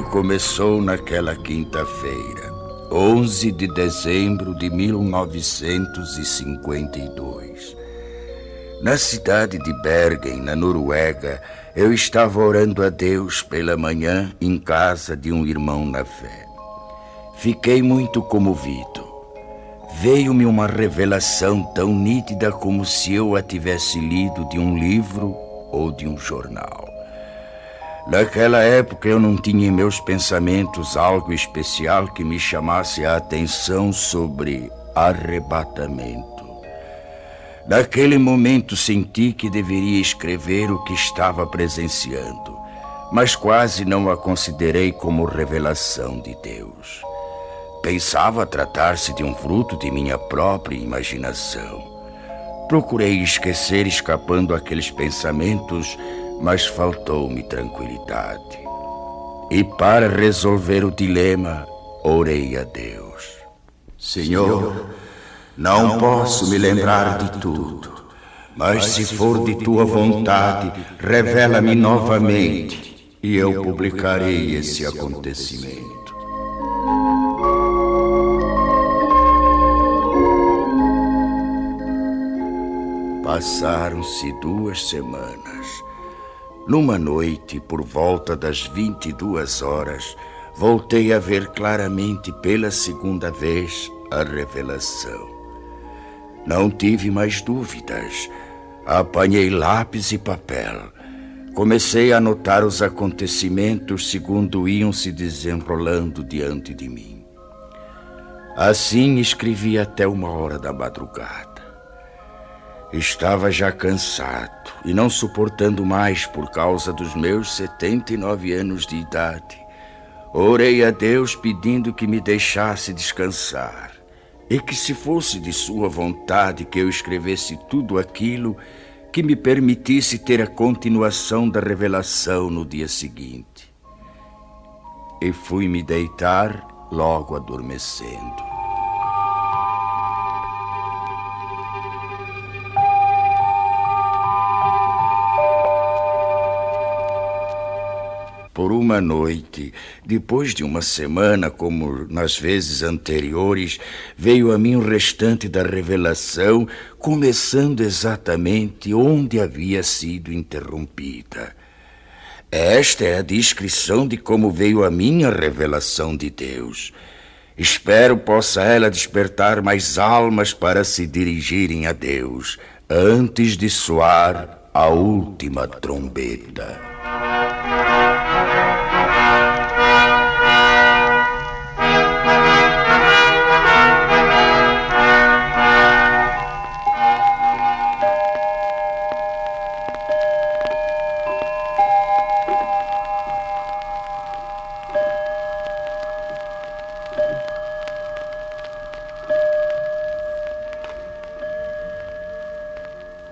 começou naquela quinta-feira, 11 de dezembro de 1952. Na cidade de Bergen, na Noruega, eu estava orando a Deus pela manhã em casa de um irmão na fé. Fiquei muito comovido. Veio-me uma revelação tão nítida como se eu a tivesse lido de um livro ou de um jornal. Naquela época eu não tinha em meus pensamentos algo especial que me chamasse a atenção sobre arrebatamento. Naquele momento senti que deveria escrever o que estava presenciando, mas quase não a considerei como revelação de Deus. Pensava tratar-se de um fruto de minha própria imaginação. Procurei esquecer escapando aqueles pensamentos, mas faltou-me tranquilidade. E para resolver o dilema, orei a Deus. Senhor, não posso me lembrar de tudo, mas se for de tua vontade, revela-me novamente e eu publicarei esse acontecimento. Passaram-se 2 semanas. Numa noite, por volta das 22 horas, voltei a ver claramente pela segunda vez a revelação. Não tive mais dúvidas. Apanhei lápis e papel. Comecei a anotar os acontecimentos segundo iam se desenrolando diante de mim. Assim escrevi até 1h da madrugada. Estava já cansado e não suportando mais por causa dos meus 79 anos de idade. Orei a Deus pedindo que me deixasse descansar e que, se fosse de sua vontade que eu escrevesse tudo aquilo, que me permitisse ter a continuação da revelação no dia seguinte. E fui me deitar logo adormecendo. Por uma noite, depois de uma semana, como nas vezes anteriores, veio a mim o restante da revelação, começando exatamente onde havia sido interrompida. Esta é a descrição de como veio a minha revelação de Deus. Espero possa ela despertar mais almas para se dirigirem a Deus, antes de soar a última trombeta.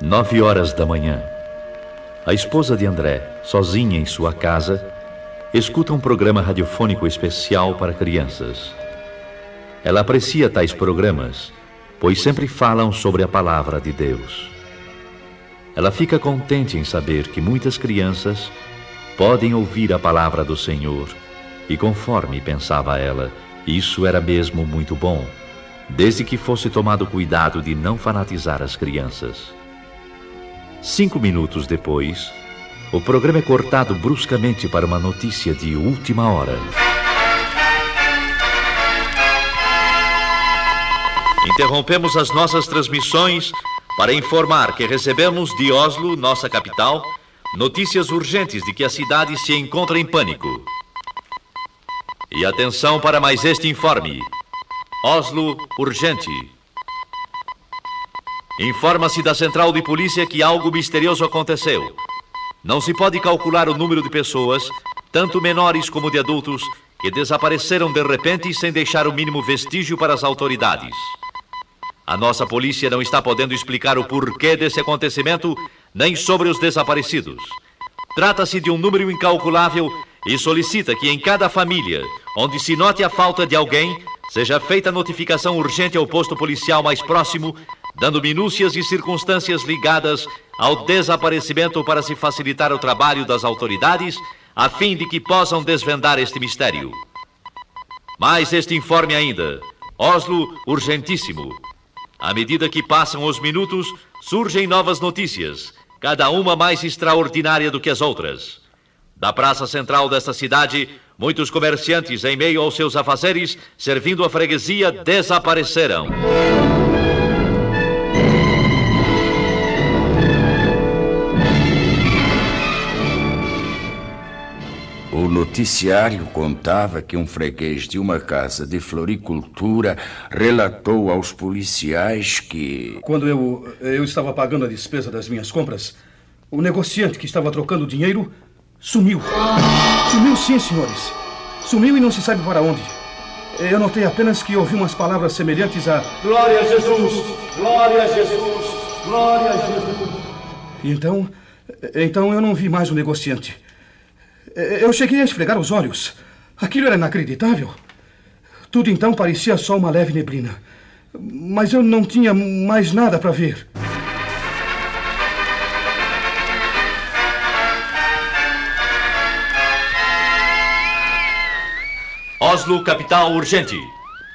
Nove horas da manhã. A esposa de André, sozinha em sua casa, escuta um programa radiofônico especial para crianças. Ela aprecia tais programas, pois sempre falam sobre a palavra de Deus. Ela fica contente em saber que muitas crianças podem ouvir a palavra do Senhor, e conforme pensava ela, isso era mesmo muito bom, desde que fosse tomado cuidado de não fanatizar as crianças. 5 minutos depois, o programa é cortado bruscamente para uma notícia de última hora. Interrompemos as nossas transmissões para informar que recebemos de Oslo, nossa capital, notícias urgentes de que a cidade se encontra em pânico. E atenção para mais este informe. Oslo, urgente. Informa-se da central de polícia que algo misterioso aconteceu. Não se pode calcular o número de pessoas, tanto menores como de adultos, que desapareceram de repente sem deixar o mínimo vestígio para as autoridades. A nossa polícia não está podendo explicar o porquê desse acontecimento, nem sobre os desaparecidos. Trata-se de um número incalculável e solicita que em cada família, onde se note a falta de alguém, seja feita notificação urgente ao posto policial mais próximo, dando minúcias e circunstâncias ligadas ao desaparecimento para se facilitar o trabalho das autoridades, a fim de que possam desvendar este mistério. Mais este informe ainda. Oslo, urgentíssimo. À medida que passam os minutos, surgem novas notícias, cada uma mais extraordinária do que as outras. Da praça central desta cidade, muitos comerciantes, em meio aos seus afazeres, servindo a freguesia, desapareceram. O noticiário contava que um freguês de uma casa de floricultura relatou aos policiais que... Quando eu estava pagando a despesa das minhas compras, o negociante que estava trocando dinheiro sumiu. Sumiu sim, senhores. Sumiu e não se sabe para onde. Eu notei apenas que ouvi umas palavras semelhantes a... Glória a Jesus! Glória a Jesus! Glória a Jesus! Então eu não vi mais o negociante. Eu cheguei a esfregar os olhos. Aquilo era inacreditável. Tudo então parecia só uma leve neblina. Mas eu não tinha mais nada para ver. Oslo, capital, urgente.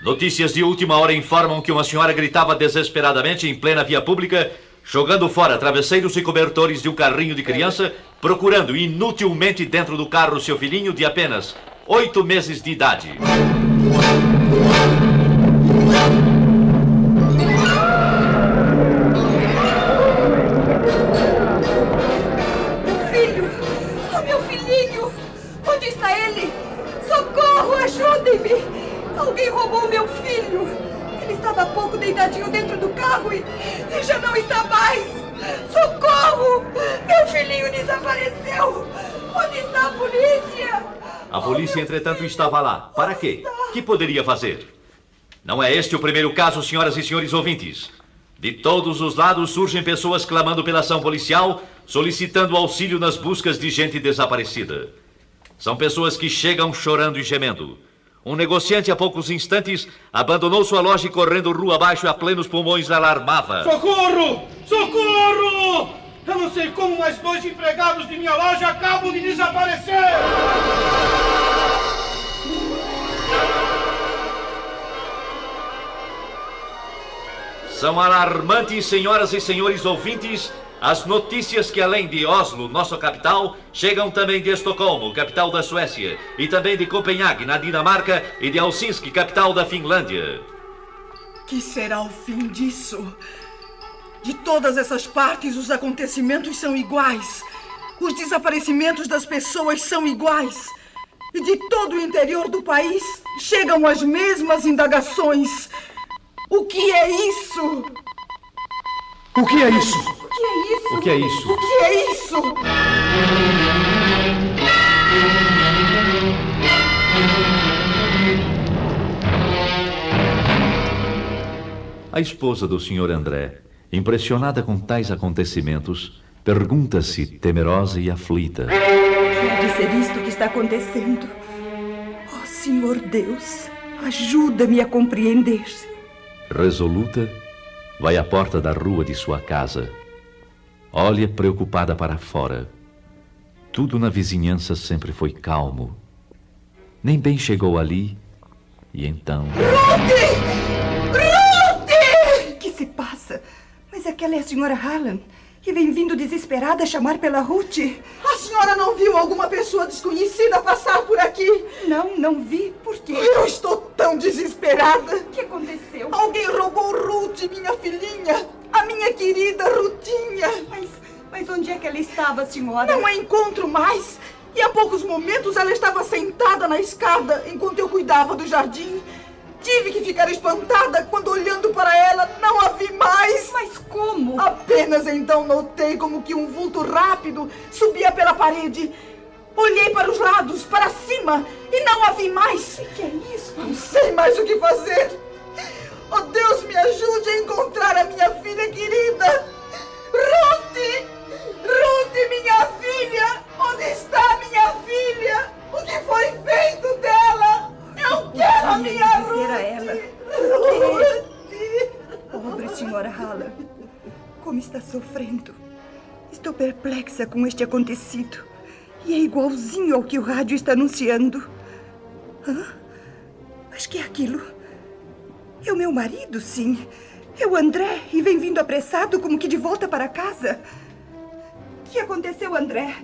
Notícias de última hora informam que uma senhora gritava desesperadamente em plena via pública, jogando fora travesseiros e cobertores de um carrinho de criança, procurando inutilmente dentro do carro seu filhinho de apenas 8 meses de idade. Meu filho! Oh, meu filhinho! Onde está ele? Socorro! Ajudem-me! Alguém roubou meu filho! Ele estava há pouco deitadinho dentro do carro e já não está mais! Socorro! Meu filhinho desapareceu! Onde está a polícia? A polícia, entretanto, estava lá. Para quê? Que poderia fazer? Não é este o primeiro caso, senhoras e senhores ouvintes. De todos os lados surgem pessoas clamando pela ação policial, solicitando auxílio nas buscas de gente desaparecida. São pessoas que chegam chorando e gemendo. Um negociante, há poucos instantes, abandonou sua loja e, correndo rua abaixo a plenos pulmões, alarmava. Socorro! Socorro! Eu não sei como, mas 2 empregados de minha loja acabam de desaparecer! São alarmantes, senhoras e senhores ouvintes, as notícias que, além de Oslo, nossa capital, chegam também de Estocolmo, capital da Suécia, e também de Copenhague, na Dinamarca, e de Helsinki, capital da Finlândia. Que será o fim disso? De todas essas partes, os acontecimentos são iguais. Os desaparecimentos das pessoas são iguais. E de todo o interior do país, chegam as mesmas indagações. O que é isso? O que é isso? O que é isso? O que é isso? O que é isso? A esposa do Sr. André, impressionada com tais acontecimentos, pergunta-se, temerosa e aflita: Que há de ser isto que está acontecendo? Oh, Senhor Deus, ajuda-me a compreender. Resoluta, vai à porta da rua de sua casa. Olha preocupada para fora. Tudo na vizinhança sempre foi calmo. Nem bem chegou ali, e então... Ruth! Ruth! O que se passa? Mas aquela é a senhora Hallam. E vem vindo desesperada chamar pela Ruth. A senhora não viu alguma pessoa desconhecida passar por aqui? Não vi. Por quê? Eu estou tão desesperada. O que aconteceu? Alguém roubou Ruth, minha filhinha. A minha querida Rutinha. Mas onde é que ela estava, senhora? Não a encontro mais. E há poucos momentos ela estava sentada na escada enquanto eu cuidava do jardim. Tive que ficar espantada quando, olhando para ela, não a vi mais. Mas como? Apenas então notei como que um vulto rápido subia pela parede. Olhei para os lados, para cima, e não a vi mais. O que é isso? Não sei mais o que fazer. Oh, Deus, me ajude a encontrar a minha filha querida. Ruth! Ruth, minha filha! Onde está minha filha? O que foi feito dela? Eu quero a minha Ruth! Dizer a ela. Ruth! Pobre senhora Hallam. Como está sofrendo. Estou perplexa com este acontecido. E é igualzinho ao que o rádio está anunciando. Hã? Mas que é aquilo? É o meu marido, sim. É o André, e vem vindo apressado como que de volta para casa. O que aconteceu, André?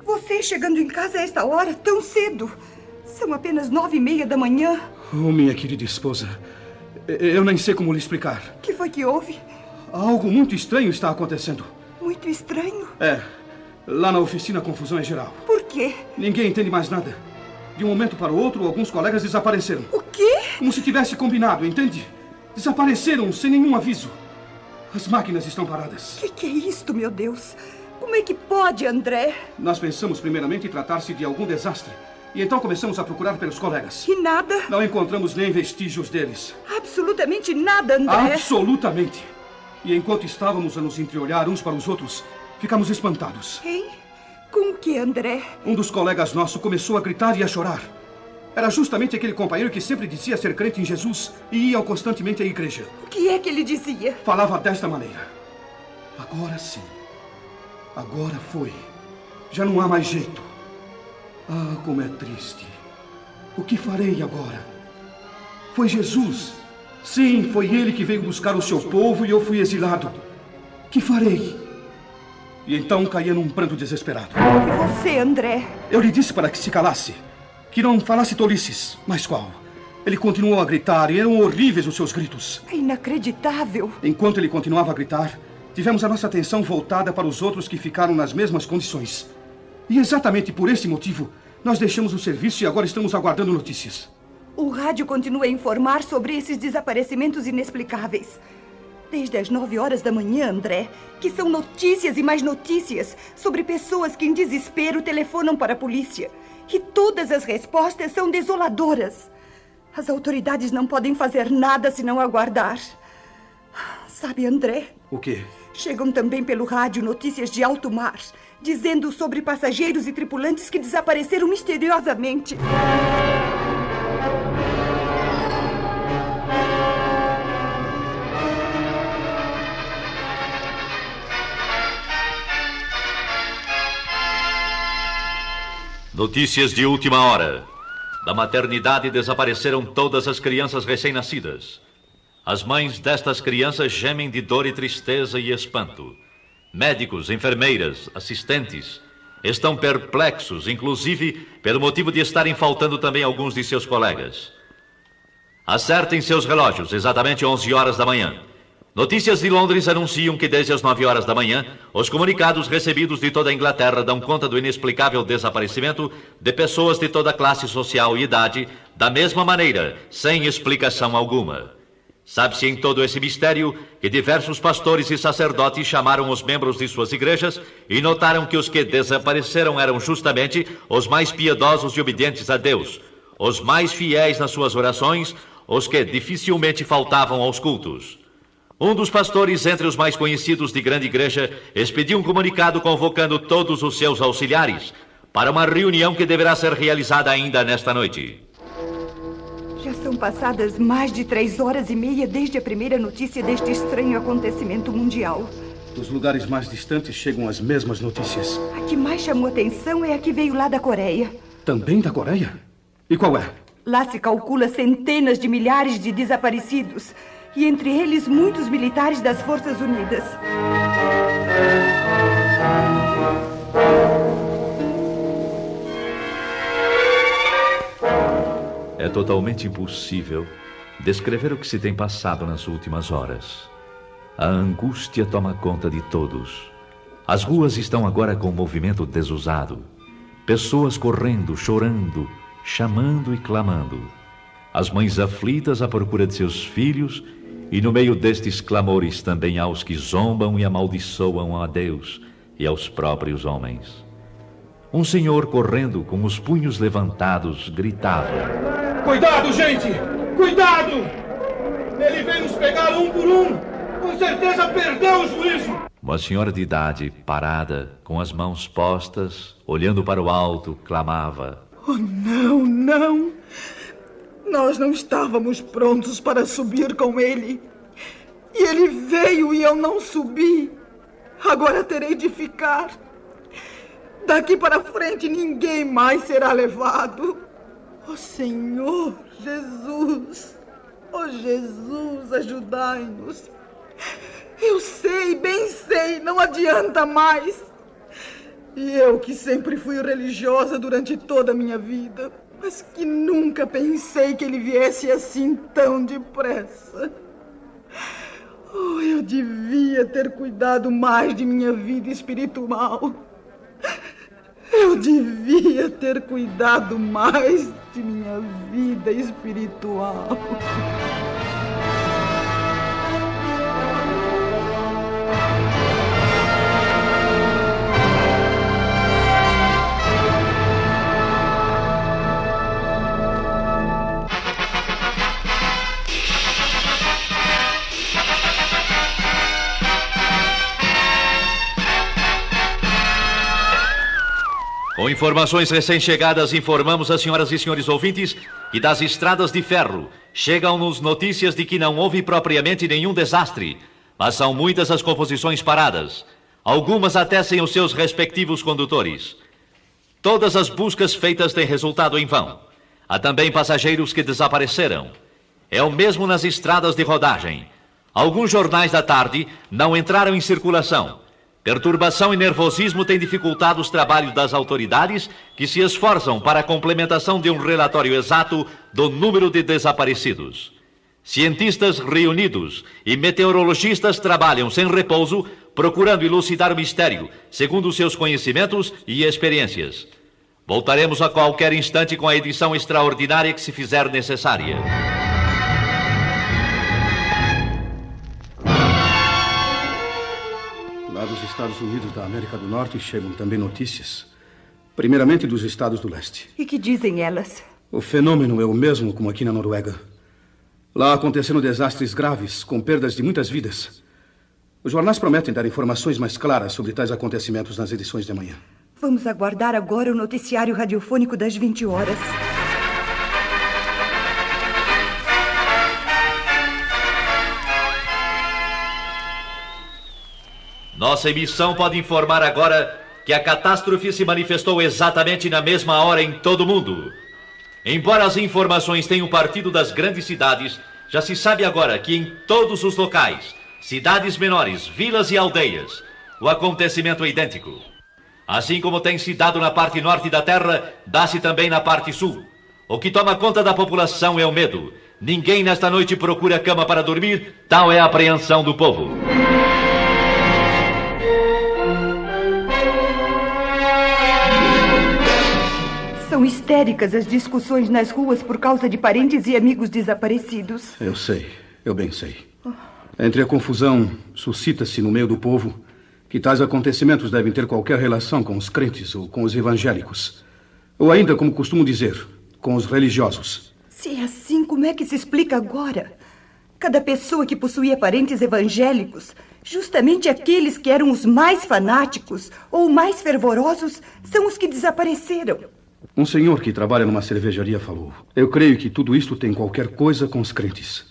Você chegando em casa a esta hora, tão cedo. São apenas 9:30 da manhã. Oh, minha querida esposa, eu nem sei como lhe explicar. O que foi que houve? Algo muito estranho está acontecendo. Muito estranho. É, lá na oficina a confusão é geral. Por quê? Ninguém entende mais nada. De um momento para o outro, alguns colegas desapareceram. O quê? Como se tivesse combinado, entende? Desapareceram sem nenhum aviso. As máquinas estão paradas. O que é isto, meu Deus? Como é que pode, André? Nós pensamos primeiramente em tratar-se de algum desastre. E então começamos a procurar pelos colegas. E nada? Não encontramos nem vestígios deles. Absolutamente nada, André. Absolutamente. E enquanto estávamos a nos entreolhar uns para os outros, ficamos espantados. Hein? Com o que, André? Um dos colegas nossos começou a gritar e a chorar. Era justamente aquele companheiro que sempre dizia ser crente em Jesus e ia constantemente à igreja. O que é que ele dizia? Falava desta maneira. Agora sim. Agora foi. Já não há mais jeito. Ah, como é triste. O que farei agora? Foi Jesus. Sim, foi ele que veio buscar o seu povo e eu fui exilado. Que farei? E então caía num pranto desesperado. E você, André? Eu lhe disse para que se calasse. Que não falasse tolices. Mas qual? Ele continuou a gritar e eram horríveis os seus gritos. É inacreditável. Enquanto ele continuava a gritar, tivemos a nossa atenção voltada para os outros que ficaram nas mesmas condições. E exatamente por esse motivo, nós deixamos o serviço e agora estamos aguardando notícias. O rádio continua a informar sobre esses desaparecimentos inexplicáveis. Desde as 9 horas da manhã, André, que são notícias e mais notícias sobre pessoas que em desespero telefonam para a polícia. E todas as respostas são desoladoras. As autoridades não podem fazer nada senão aguardar. Sabe, André? O quê? Chegam também pelo rádio notícias de alto mar, dizendo sobre passageiros e tripulantes que desapareceram misteriosamente. Notícias de última hora. Da maternidade desapareceram todas as crianças recém-nascidas. As mães destas crianças gemem de dor e tristeza e espanto. Médicos, enfermeiras, assistentes estão perplexos, inclusive pelo motivo de estarem faltando também alguns de seus colegas. Acertem seus relógios, exatamente 11 horas da manhã. Notícias de Londres anunciam que desde as 9 horas da manhã, os comunicados recebidos de toda a Inglaterra dão conta do inexplicável desaparecimento de pessoas de toda classe social e idade, da mesma maneira, sem explicação alguma. Sabe-se em todo esse mistério que diversos pastores e sacerdotes chamaram os membros de suas igrejas e notaram que os que desapareceram eram justamente os mais piedosos e obedientes a Deus, os mais fiéis nas suas orações, os que dificilmente faltavam aos cultos. Um dos pastores, entre os mais conhecidos de grande igreja, expediu um comunicado convocando todos os seus auxiliares para uma reunião que deverá ser realizada ainda nesta noite. Já são passadas mais de 3h30 desde a primeira notícia deste estranho acontecimento mundial. Dos lugares mais distantes chegam as mesmas notícias. A que mais chamou atenção é a que veio lá da Coreia. Também da Coreia? E qual é? Lá se calcula centenas de milhares de desaparecidos. E entre eles, muitos militares das Forças Unidas. É totalmente impossível descrever o que se tem passado nas últimas horas. A angústia toma conta de todos. As ruas estão agora com movimento desusado. Pessoas correndo, chorando, chamando e clamando. As mães aflitas à procura de seus filhos. E no meio destes clamores também há os que zombam e amaldiçoam a Deus e aos próprios homens. Um senhor correndo com os punhos levantados gritava: Cuidado, gente! Cuidado! Ele vem nos pegar um por um! Com certeza perdeu o juízo! Uma senhora de idade, parada, com as mãos postas, olhando para o alto, clamava: Oh, não, não! Nós não estávamos prontos para subir com ele. E ele veio e eu não subi. Agora terei de ficar. Daqui para frente ninguém mais será levado. Ó Senhor Jesus, ó Jesus, ajudai-nos. Eu sei, bem sei, não adianta mais. E eu que sempre fui religiosa durante toda a minha vida, mas que nunca pensei que ele viesse assim tão depressa. Oh, eu devia ter cuidado mais de minha vida espiritual. Eu devia ter cuidado mais de minha vida espiritual. Com informações recém-chegadas, informamos as senhoras e senhores ouvintes que das estradas de ferro chegam-nos notícias de que não houve propriamente nenhum desastre, mas são muitas as composições paradas, algumas até sem os seus respectivos condutores. Todas as buscas feitas têm resultado em vão. Há também passageiros que desapareceram. É o mesmo nas estradas de rodagem. Alguns jornais da tarde não entraram em circulação. Perturbação e nervosismo têm dificultado os trabalhos das autoridades, que se esforçam para a complementação de um relatório exato do número de desaparecidos. Cientistas reunidos e meteorologistas trabalham sem repouso, procurando elucidar o mistério, segundo seus conhecimentos e experiências. Voltaremos a qualquer instante com a edição extraordinária que se fizer necessária. Lá dos Estados Unidos da América do Norte chegam também notícias. Primeiramente dos estados do leste. E que dizem elas? O fenômeno é o mesmo como aqui na Noruega. Lá aconteceram desastres graves, com perdas de muitas vidas. Os jornais prometem dar informações mais claras sobre tais acontecimentos nas edições de amanhã. Vamos aguardar agora o noticiário radiofônico das 20 horas. Nossa emissão pode informar agora que a catástrofe se manifestou exatamente na mesma hora em todo o mundo. Embora as informações tenham partido das grandes cidades, já se sabe agora que em todos os locais, cidades menores, vilas e aldeias, o acontecimento é idêntico. Assim como tem se dado na parte norte da Terra, dá-se também na parte sul. O que toma conta da população é o medo. Ninguém nesta noite procura cama para dormir, tal é a apreensão do povo. São histéricas as discussões nas ruas por causa de parentes e amigos desaparecidos. Eu sei, eu bem sei. Entre a confusão, suscita-se no meio do povo que tais acontecimentos devem ter qualquer relação com os crentes ou com os evangélicos. Ou ainda, como costumo dizer, com os religiosos. Se é assim, como é que se explica agora? Cada pessoa que possuía parentes evangélicos, justamente aqueles que eram os mais fanáticos ou mais fervorosos, são os que desapareceram. Um senhor que trabalha numa cervejaria falou: eu creio que tudo isto tem qualquer coisa com os crentes.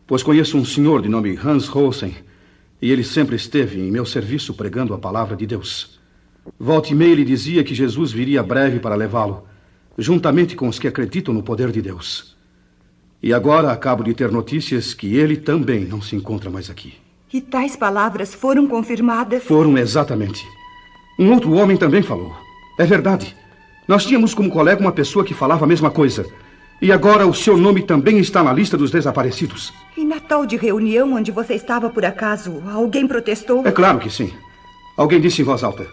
Pois conheço um senhor de nome Hans Rosen, e ele sempre esteve em meu serviço pregando a palavra de Deus. Volta e meia ele dizia que Jesus viria breve para levá-lo, juntamente com os que acreditam no poder de Deus. E agora acabo de ter notícias que ele também não se encontra mais aqui. E tais palavras foram confirmadas? Foram, exatamente. Um outro homem também falou. É verdade. Nós tínhamos como colega uma pessoa que falava a mesma coisa. E agora o seu nome também está na lista dos desaparecidos. E na tal de reunião onde você estava por acaso, alguém protestou? É claro que sim. Alguém disse em voz alta: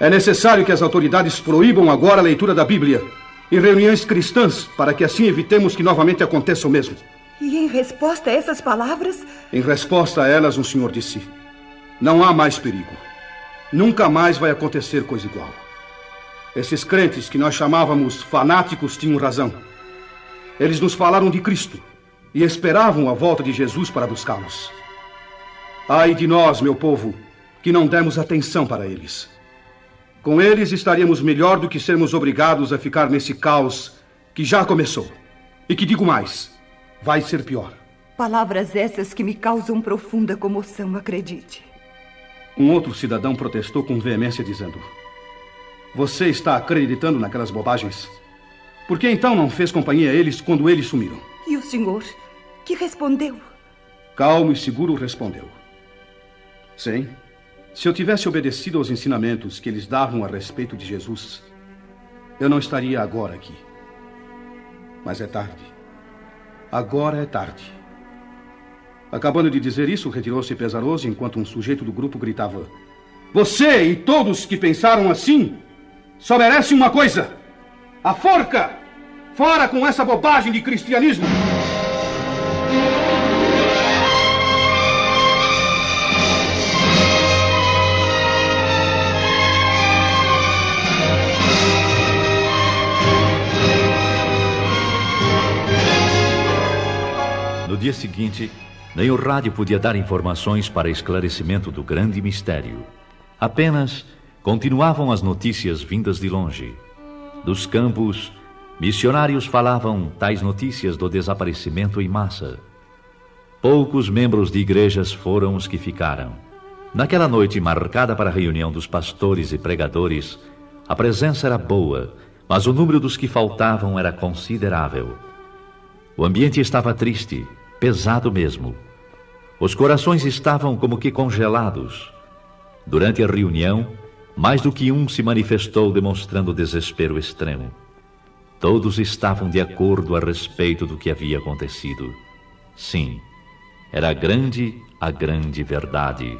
é necessário que as autoridades proíbam agora a leitura da Bíblia em reuniões cristãs, para que assim evitemos que novamente aconteça o mesmo. E em resposta a essas palavras? Em resposta a elas, um senhor disse: não há mais perigo. Nunca mais vai acontecer coisa igual. Esses crentes que nós chamávamos fanáticos tinham razão. Eles nos falaram de Cristo e esperavam a volta de Jesus para buscá-los. Ai de nós, meu povo, que não demos atenção para eles. Com eles estaríamos melhor do que sermos obrigados a ficar nesse caos que já começou. E que digo mais, vai ser pior. Palavras essas que me causam profunda comoção, acredite. Um outro cidadão protestou com veemência dizendo: Você está acreditando naquelas bobagens? Por que então não fez companhia a eles quando eles sumiram? E o senhor? Que respondeu? Calmo e seguro respondeu. Sim, se eu tivesse obedecido aos ensinamentos que eles davam a respeito de Jesus, eu não estaria agora aqui. Mas é tarde. Agora é tarde. Acabando de dizer isso, retirou-se pesaroso enquanto um sujeito do grupo gritava: você e todos que pensaram assim só merecem uma coisa: a forca! Fora com essa bobagem de cristianismo! No dia seguinte, nem o rádio podia dar informações para esclarecimento do grande mistério. Apenas continuavam as notícias vindas de longe. Dos campos, missionários falavam tais notícias do desaparecimento em massa. Poucos membros de igrejas foram os que ficaram. Naquela noite marcada para a reunião dos pastores e pregadores, a presença era boa, mas o número dos que faltavam era considerável. O ambiente estava triste, pesado mesmo. Os corações estavam como que congelados. Durante a reunião, mais do que um se manifestou demonstrando desespero extremo. Todos estavam de acordo a respeito do que havia acontecido. Sim, era a grande verdade.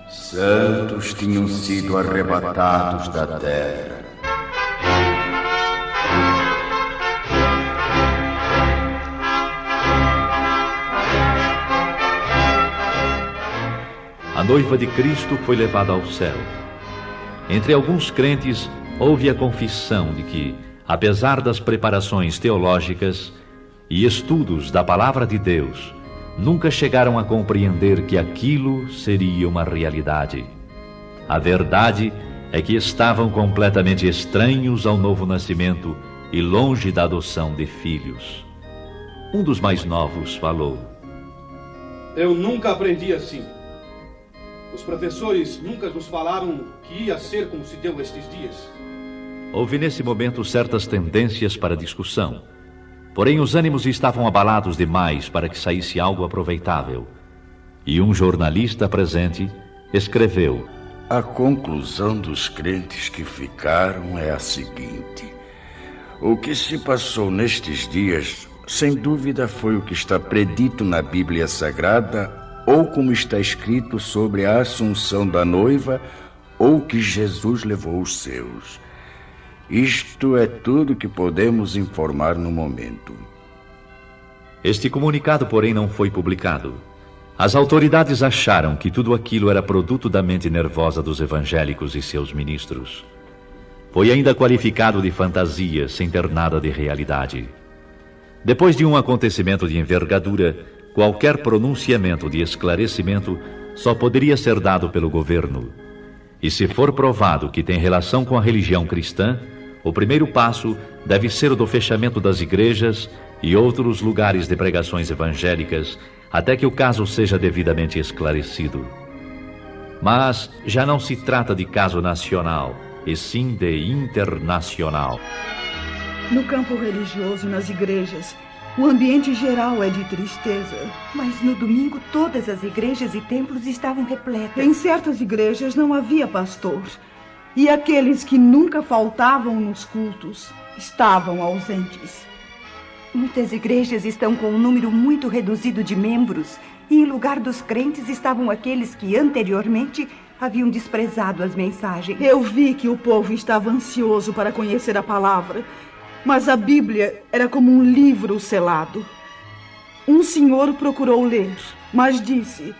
Santos tinham sido arrebatados da terra. A noiva de Cristo foi levada ao céu. Entre alguns crentes, houve a confissão de que, apesar das preparações teológicas e estudos da palavra de Deus, nunca chegaram a compreender que aquilo seria uma realidade. A verdade é que estavam completamente estranhos ao novo nascimento e longe da adoção de filhos. Um dos mais novos falou: eu nunca aprendi assim. Os professores nunca nos falaram que ia ser como se deu estes dias. Houve nesse momento certas tendências para discussão. Porém, os ânimos estavam abalados demais para que saísse algo aproveitável. E um jornalista presente escreveu: a conclusão dos crentes que ficaram é a seguinte: o que se passou nestes dias, sem dúvida, foi o que está predito na Bíblia Sagrada, ou como está escrito sobre a assunção da noiva, ou que Jesus levou os seus. Isto é tudo que podemos informar no momento. Este comunicado, porém, não foi publicado. As autoridades acharam que tudo aquilo era produto da mente nervosa dos evangélicos e seus ministros. Foi ainda qualificado de fantasia, sem ter nada de realidade. Depois de um acontecimento de envergadura, qualquer pronunciamento de esclarecimento só poderia ser dado pelo governo. E se for provado que tem relação com a religião cristã, o primeiro passo deve ser o do fechamento das igrejas e outros lugares de pregações evangélicas, até que o caso seja devidamente esclarecido. Mas já não se trata de caso nacional, e sim de internacional. No campo religioso e nas igrejas, o ambiente geral é de tristeza. Mas no domingo todas as igrejas e templos estavam repletas. Em certas igrejas não havia pastor. E aqueles que nunca faltavam nos cultos estavam ausentes. Muitas igrejas estão com um número muito reduzido de membros. E em lugar dos crentes estavam aqueles que anteriormente haviam desprezado as mensagens. Eu vi que o povo estava ansioso para conhecer a palavra. Mas a Bíblia era como um livro selado. Um senhor procurou ler, mas disse: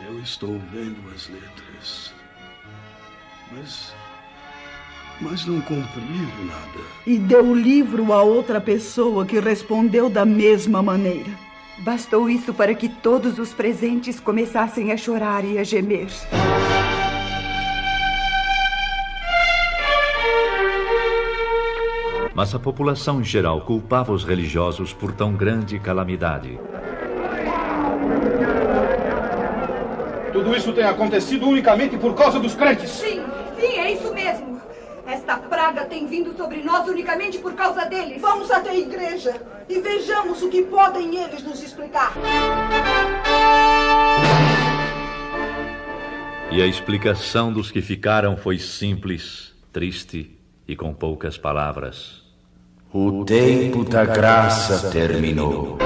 eu estou vendo as letras, mas não compreendo nada. E deu o livro a outra pessoa que respondeu da mesma maneira. Bastou isso para que todos os presentes começassem a chorar e a gemer. Mas a população em geral culpava os religiosos por tão grande calamidade. Tudo isso tem acontecido unicamente por causa dos crentes. Sim, é isso mesmo. Esta praga tem vindo sobre nós unicamente por causa deles. Vamos até a igreja e vejamos o que podem eles nos explicar. E a explicação dos que ficaram foi simples, triste e com poucas palavras. O tempo da graça terminou.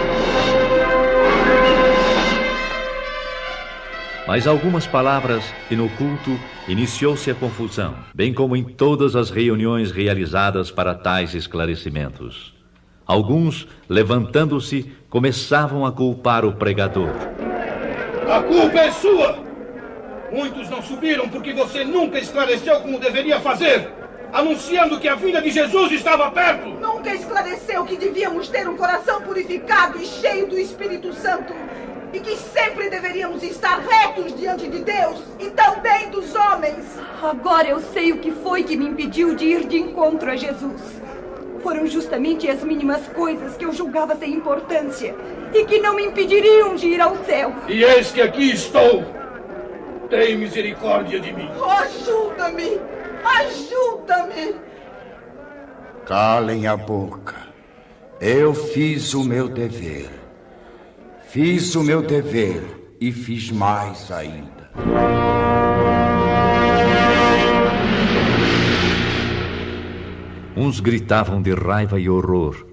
Mais algumas palavras e no culto iniciou-se a confusão, bem como em todas as reuniões realizadas para tais esclarecimentos. Alguns, levantando-se, começavam a culpar o pregador. A culpa é sua! Muitos não subiram porque você nunca esclareceu como deveria fazer, anunciando que a vinda de Jesus estava perto. Nunca esclareceu que devíamos ter um coração purificado e cheio do Espírito Santo. E que sempre deveríamos estar retos diante de Deus e também dos homens. Agora eu sei o que foi que me impediu de ir de encontro a Jesus. Foram justamente as mínimas coisas que eu julgava sem importância e que não me impediriam de ir ao céu. E eis que aqui estou. Tem misericórdia de mim. Ajuda-me! Ajuda-me! Calem a boca. Eu fiz o meu dever. Fiz o meu dever e fiz mais ainda. Uns gritavam de raiva e horror,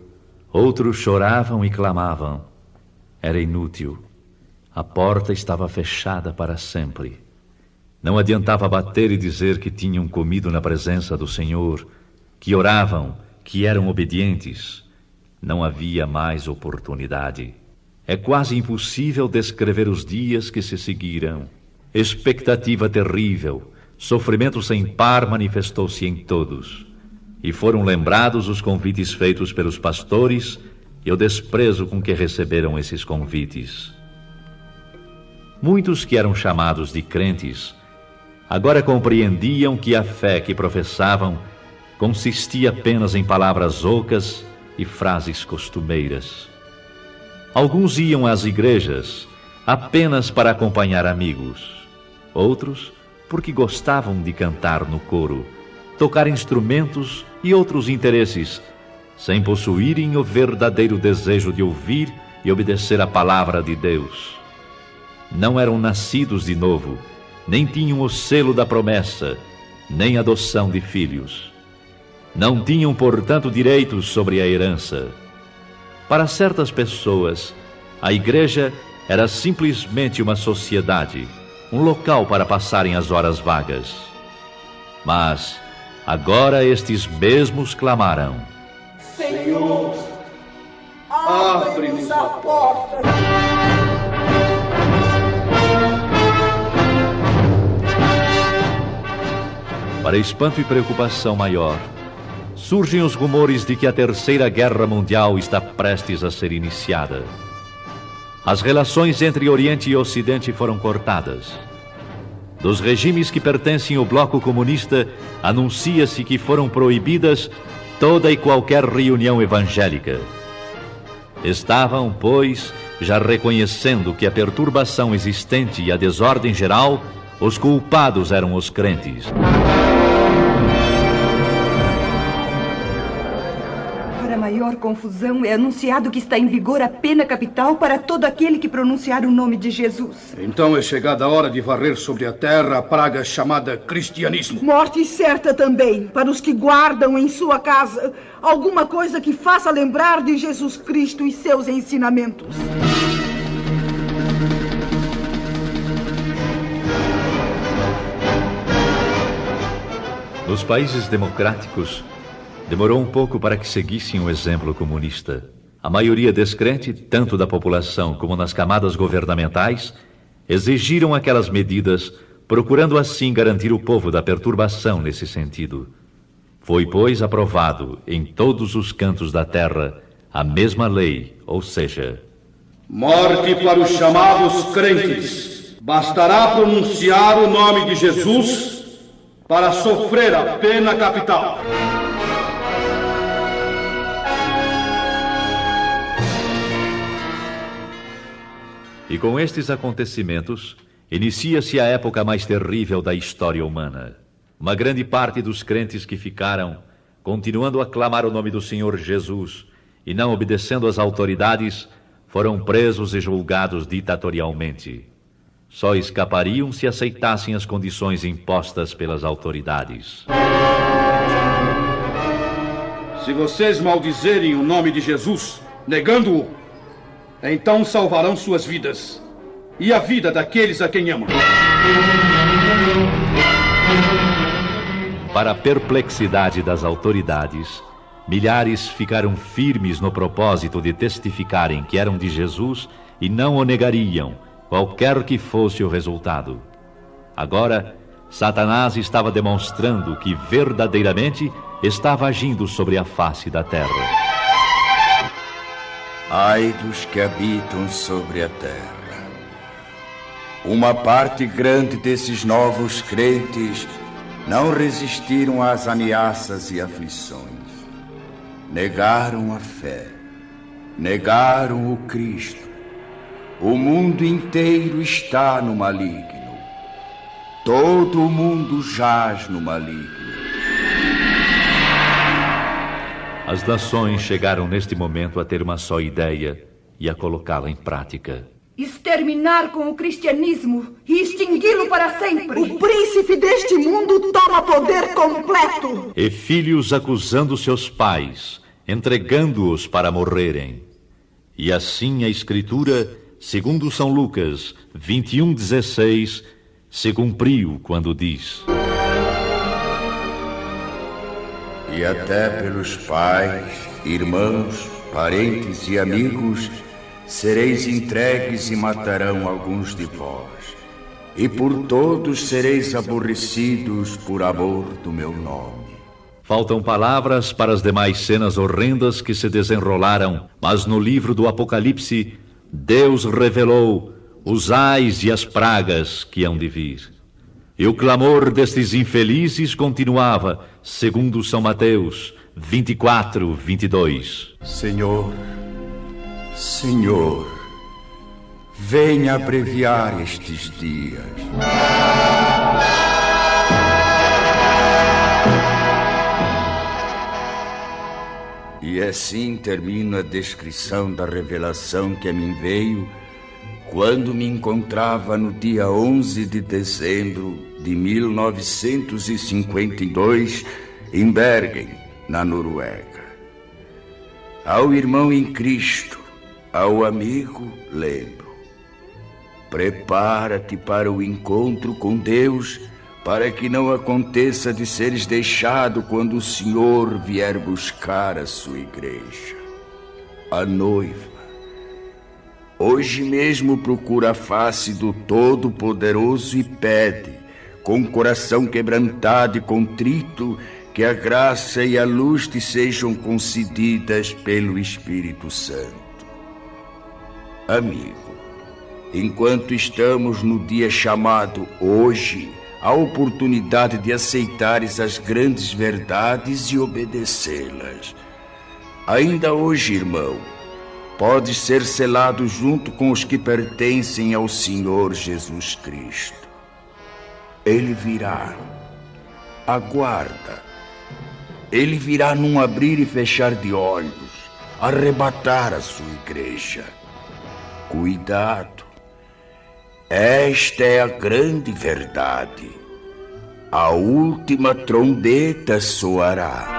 outros choravam e clamavam. Era inútil. A porta estava fechada para sempre. Não adiantava bater e dizer que tinham comido na presença do Senhor, que oravam, que eram obedientes. Não havia mais oportunidade. É quase impossível descrever os dias que se seguiram. Expectativa terrível, sofrimento sem par manifestou-se em todos. E foram lembrados os convites feitos pelos pastores e o desprezo com que receberam esses convites. Muitos que eram chamados de crentes, agora compreendiam que a fé que professavam consistia apenas em palavras ocas e frases costumeiras. Alguns iam às igrejas apenas para acompanhar amigos, outros porque gostavam de cantar no coro, tocar instrumentos e outros interesses, sem possuírem o verdadeiro desejo de ouvir e obedecer a palavra de Deus. Não eram nascidos de novo, nem tinham o selo da promessa, nem adoção de filhos. Não tinham, portanto, direitos sobre a herança. Para certas pessoas, a igreja era simplesmente uma sociedade, um local para passarem as horas vagas. Mas agora estes mesmos clamaram: Senhor, abre-nos a porta. Para espanto e preocupação maior, surgem os rumores de que a Terceira Guerra Mundial está prestes a ser iniciada. As relações entre Oriente e Ocidente foram cortadas. Dos regimes que pertencem ao bloco comunista, anuncia-se que foram proibidas toda e qualquer reunião evangélica. Estavam, pois, já reconhecendo que a perturbação existente e a desordem geral, os culpados eram os crentes. Para maior confusão, é anunciado que está em vigor a pena capital para todo aquele que pronunciar o nome de Jesus. Então é chegada a hora de varrer sobre a terra a praga chamada cristianismo. Morte certa também, para os que guardam em sua casa alguma coisa que faça lembrar de Jesus Cristo e seus ensinamentos. Nos países democráticos, demorou um pouco para que seguissem o exemplo comunista. A maioria descrente, tanto da população como nas camadas governamentais, exigiram aquelas medidas, procurando assim garantir o povo da perturbação nesse sentido. Foi, pois, aprovado em todos os cantos da terra a mesma lei, ou seja, Morte para os chamados crentes. Bastará pronunciar o nome de Jesus para sofrer a pena capital. E com estes acontecimentos, Inicia-se a época mais terrível da história humana. Uma grande parte dos crentes que ficaram, continuando a clamar o nome do Senhor Jesus e não obedecendo às autoridades, foram presos e julgados ditatorialmente. Só escapariam se aceitassem as condições impostas pelas autoridades. Se vocês maldizerem o nome de Jesus, negando-o, então salvarão suas vidas e a vida daqueles a quem amam. Para a perplexidade das autoridades, milhares ficaram firmes no propósito de testificarem que eram de Jesus e não o negariam, qualquer que fosse o resultado. Agora, Satanás estava demonstrando que verdadeiramente estava agindo sobre a face da terra. Ai dos que habitam sobre a terra. Uma parte grande desses novos crentes não resistiram às ameaças e aflições. Negaram a fé, negaram o Cristo. O mundo inteiro está no maligno. Todo o mundo jaz no maligno. As nações chegaram neste momento a ter uma só ideia e a colocá-la em prática. Exterminar com o cristianismo e extingui-lo para sempre. O príncipe deste mundo toma poder completo. E filhos acusando seus pais, entregando-os para morrerem. E assim a Escritura, segundo São Lucas 21:16, se cumpriu quando diz: E até pelos pais, irmãos, parentes e amigos sereis entregues e matarão alguns de vós, e por todos sereis aborrecidos por amor do meu nome. Faltam palavras para as demais cenas horrendas que se desenrolaram, mas no livro do Apocalipse, Deus revelou os ais e as pragas que hão de vir. E o clamor destes infelizes continuava, segundo São Mateus 24:22. Senhor, Senhor, venha abreviar estes dias. E assim termina a descrição da revelação que a mim veio quando me encontrava no dia 11 de dezembro de 1952 em Bergen, na Noruega. Ao irmão em Cristo, ao amigo, lembro: prepara-te para o encontro com Deus, para que não aconteça de seres deixado quando o Senhor vier buscar a sua igreja. A noiva hoje mesmo procura a face do Todo-Poderoso e pede, com o coração quebrantado e contrito, que a graça e a luz te sejam concedidas pelo Espírito Santo. Amigo, enquanto estamos no dia chamado hoje, há oportunidade de aceitares as grandes verdades e obedecê-las. Ainda hoje, irmão, podes ser selado junto com os que pertencem ao Senhor Jesus Cristo. Ele virá. Aguarda. Ele virá num abrir e fechar de olhos, arrebatar a sua igreja. Cuidado. Esta é a grande verdade. A última trombeta soará.